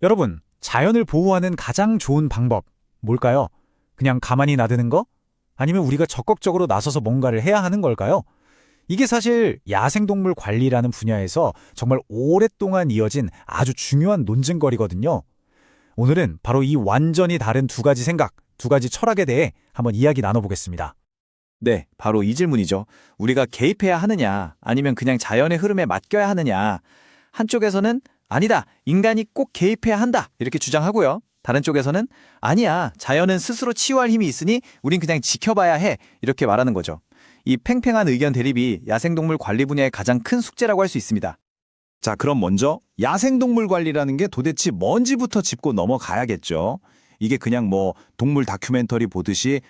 여러분, 자연을 보호하는 가장 좋은 방법, 뭘까요? 그냥 가만히 놔두는 거? 아니면 우리가 적극적으로 나서서 뭔가를 해야 하는 걸까요? 이게 사실 야생동물 관리라는 분야에서 정말 오랫동안 이어진 아주 중요한 논쟁거리거든요. 오늘은 바로 이 완전히 다른 두 가지 생각, 두 가지 철학에 대해 한번 이야기 나눠보겠습니다. 네, 바로 이 질문이죠. 우리가 개입해야 하느냐, 아니면 그냥 자연의 흐름에 맡겨야 하느냐. 한쪽에서는 아니다, 인간이 꼭 개입해야 한다, 이렇게 주장하고요. 다른 쪽에서는 아니야, 자연은 스스로 치유할 힘이 있으니 우린 그냥 지켜봐야 해, 이렇게 말하는 거죠. 이 팽팽한 의견 대립이 야생동물 관리 분야의 가장 큰 숙제라고 할 수 있습니다. 자, 그럼 먼저 야생동물 관리라는 게 도대체 뭔지부터 짚고 넘어가야겠죠. 이게 그냥 뭐 동물 다큐멘터리 보듯이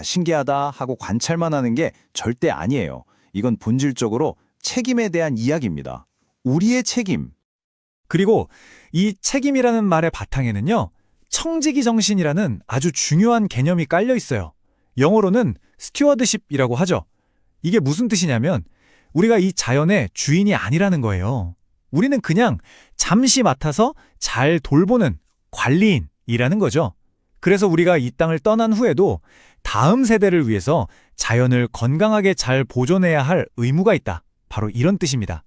신기하다 하고 관찰만 하는 게 절대 아니에요. 이건 본질적으로 책임에 대한 이야기입니다. 우리의 책임. 그리고 이 책임이라는 말의 바탕에는요, 청지기 정신이라는 아주 중요한 개념이 깔려 있어요. 영어로는 스튜어드십이라고 하죠. 이게 무슨 뜻이냐면 우리가 이 자연의 주인이 아니라는 거예요. 우리는 그냥 잠시 맡아서 잘 돌보는 관리인이라는 거죠. 그래서 우리가 이 땅을 떠난 후에도 다음 세대를 위해서 자연을 건강하게 잘 보존해야 할 의무가 있다. 바로 이런 뜻입니다.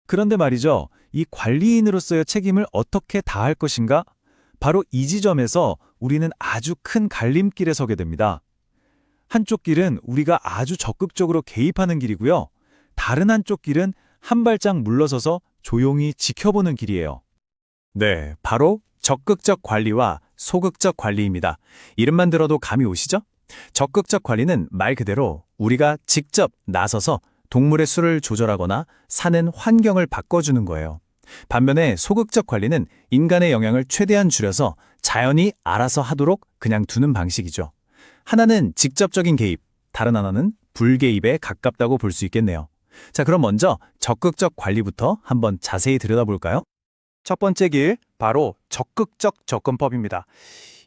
그런데 말이죠. 이 관리인으로서의 책임을 어떻게 다할 것인가? 바로 이 지점에서 우리는 아주 큰 갈림길에 서게 됩니다. 한쪽 길은 우리가 아주 적극적으로 개입하는 길이고요. 다른 한쪽 길은 한 발짝 물러서서 조용히 지켜보는 길이에요. 네, 바로 적극적 관리와 소극적 관리입니다. 이름만 들어도 감이 오시죠? 적극적 관리는 말 그대로 우리가 직접 나서서 동물의 수를 조절하거나 사는 환경을 바꿔주는 거예요. 반면에 소극적 관리는 인간의 영향을 최대한 줄여서 자연이 알아서 하도록 그냥 두는 방식이죠. 하나는 직접적인 개입, 다른 하나는 불개입에 가깝다고 볼 수 있겠네요. 자, 그럼 먼저 적극적 관리부터 한번 자세히 들여다볼까요? 첫 번째 길, 바로 적극적 접근법입니다.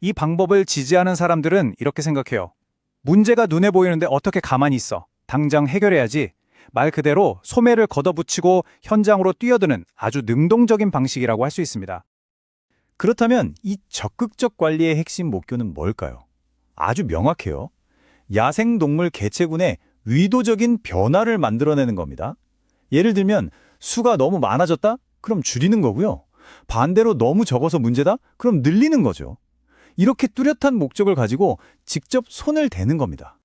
이 방법을 지지하는 사람들은 이렇게 생각해요. 문제가 눈에 보이는데 어떻게 가만히 있어? 당장 해결해야지. 말 그대로 소매를 걷어붙이고 현장으로 뛰어드는 아주 능동적인 방식이라고 할 수 있습니다. 그렇다면 이 적극적 관리의 핵심 목표는 뭘까요? 아주 명확해요. 야생동물 개체군의 의도적인 변화를 만들어내는 겁니다. 예를 들면 수가 너무 많아졌다? 그럼 줄이는 거고요. 반대로 너무 적어서 문제다? 그럼 늘리는 거죠. 이렇게 뚜렷한 목적을 가지고 직접 손을 대는 겁니다.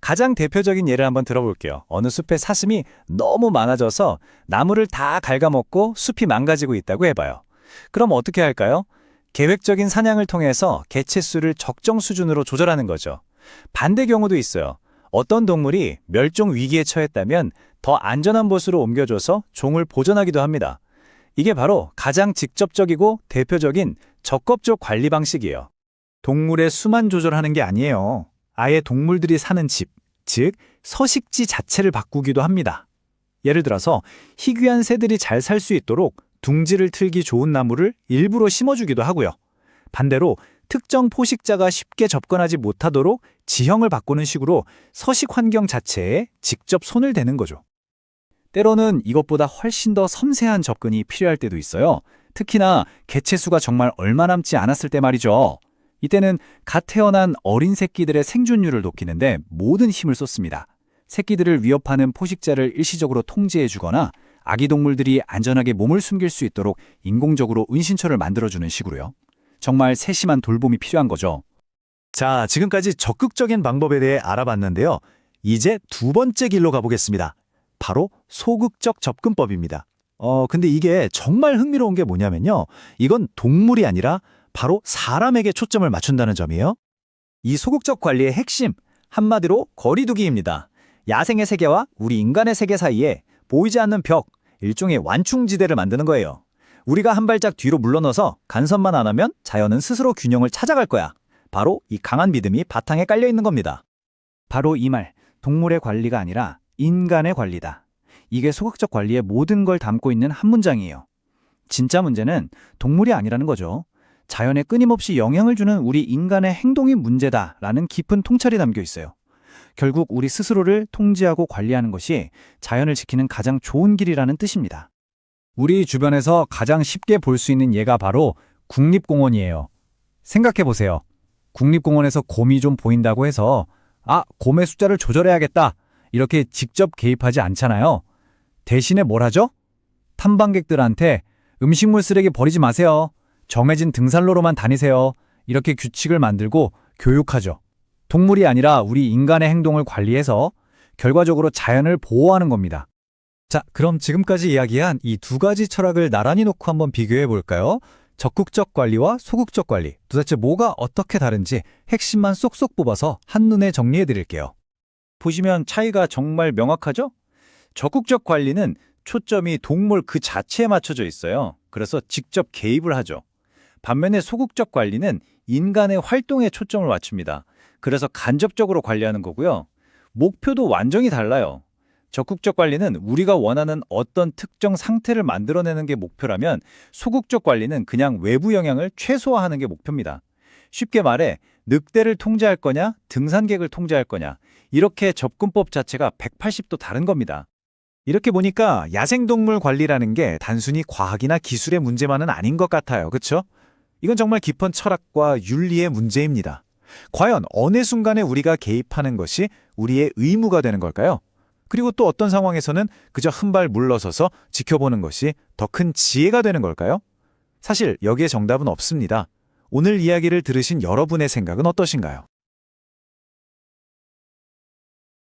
가장 대표적인 예를 한번 들어볼게요. 어느 숲에 사슴이 너무 많아져서 나무를 다 갉아먹고 숲이 망가지고 있다고 해봐요. 그럼 어떻게 할까요? 계획적인 사냥을 통해서 개체 수를 적정 수준으로 조절하는 거죠. 반대 경우도 있어요. 어떤 동물이 멸종 위기에 처했다면 더 안전한 곳으로 옮겨줘서 종을 보존하기도 합니다. 이게 바로 가장 직접적이고 대표적인 적극적 관리 방식이에요. 동물의 수만 조절하는 게 아니에요. 아예 동물들이 사는 집, 즉 서식지 자체를 바꾸기도 합니다. 예를 들어서 희귀한 새들이 잘 살 수 있도록 둥지를 틀기 좋은 나무를 일부러 심어주기도 하고요. 반대로 특정 포식자가 쉽게 접근하지 못하도록 지형을 바꾸는 식으로 서식 환경 자체에 직접 손을 대는 거죠. 때로는 이것보다 훨씬 더 섬세한 접근이 필요할 때도 있어요. 특히나 개체 수가 정말 얼마 남지 않았을 때 말이죠. 이때는 갓 태어난 어린 새끼들의 생존율을 높이는데 모든 힘을 쏟습니다. 새끼들을 위협하는 포식자를 일시적으로 통제해주거나 아기 동물들이 안전하게 몸을 숨길 수 있도록 인공적으로 은신처를 만들어주는 식으로요. 정말 세심한 돌봄이 필요한 거죠. 자, 지금까지 적극적인 방법에 대해 알아봤는데요. 이제 두 번째 길로 가보겠습니다. 바로 소극적 접근법입니다. 근데 이게 정말 흥미로운 게 뭐냐면요. 이건 동물이 아니라 바로 사람에게 초점을 맞춘다는 점이에요. 이 소극적 관리의 핵심, 한마디로 거리두기입니다. 야생의 세계와 우리 인간의 세계 사이에 보이지 않는 벽, 일종의 완충지대를 만드는 거예요. 우리가 한 발짝 뒤로 물러나서 간섭만 안 하면 자연은 스스로 균형을 찾아갈 거야. 바로 이 강한 믿음이 바탕에 깔려 있는 겁니다. 바로 이 말, 동물의 관리가 아니라 인간의 관리다. 이게 소극적 관리의 모든 걸 담고 있는 한 문장이에요. 진짜 문제는 동물이 아니라는 거죠. 자연에 끊임없이 영향을 주는 우리 인간의 행동이 문제다라는 깊은 통찰이 담겨 있어요. 결국 우리 스스로를 통제하고 관리하는 것이 자연을 지키는 가장 좋은 길이라는 뜻입니다. 우리 주변에서 가장 쉽게 볼 수 있는 예가 바로 국립공원이에요. 생각해보세요. 국립공원에서 곰이 좀 보인다고 해서 곰의 숫자를 조절해야겠다. 이렇게 직접 개입하지 않잖아요. 대신에 뭘 하죠? 탐방객들한테 음식물 쓰레기 버리지 마세요. 정해진 등산로로만 다니세요. 이렇게 규칙을 만들고 교육하죠. 동물이 아니라 우리 인간의 행동을 관리해서 결과적으로 자연을 보호하는 겁니다. 자, 그럼 지금까지 이야기한 이 두 가지 철학을 나란히 놓고 한번 비교해 볼까요? 적극적 관리와 소극적 관리, 도대체 뭐가 어떻게 다른지 핵심만 쏙쏙 뽑아서 한눈에 정리해 드릴게요. 보시면 차이가 정말 명확하죠? 적극적 관리는 초점이 동물 그 자체에 맞춰져 있어요. 그래서 직접 개입을 하죠. 반면에 소극적 관리는 인간의 활동에 초점을 맞춥니다. 그래서 간접적으로 관리하는 거고요. 목표도 완전히 달라요. 적극적 관리는 우리가 원하는 어떤 특정 상태를 만들어내는 게 목표라면 소극적 관리는 그냥 외부 영향을 최소화하는 게 목표입니다. 쉽게 말해 늑대를 통제할 거냐, 등산객을 통제할 거냐 이렇게 접근법 자체가 180도 다른 겁니다. 이렇게 보니까 야생동물 관리라는 게 단순히 과학이나 기술의 문제만은 아닌 것 같아요. 그렇죠? 이건 정말 깊은 철학과 윤리의 문제입니다. 과연 어느 순간에 우리가 개입하는 것이 우리의 의무가 되는 걸까요? 그리고 또 어떤 상황에서는 그저 한 발 물러서서 지켜보는 것이 더 큰 지혜가 되는 걸까요? 사실 여기에 정답은 없습니다. 오늘 이야기를 들으신 여러분의 생각은 어떠신가요?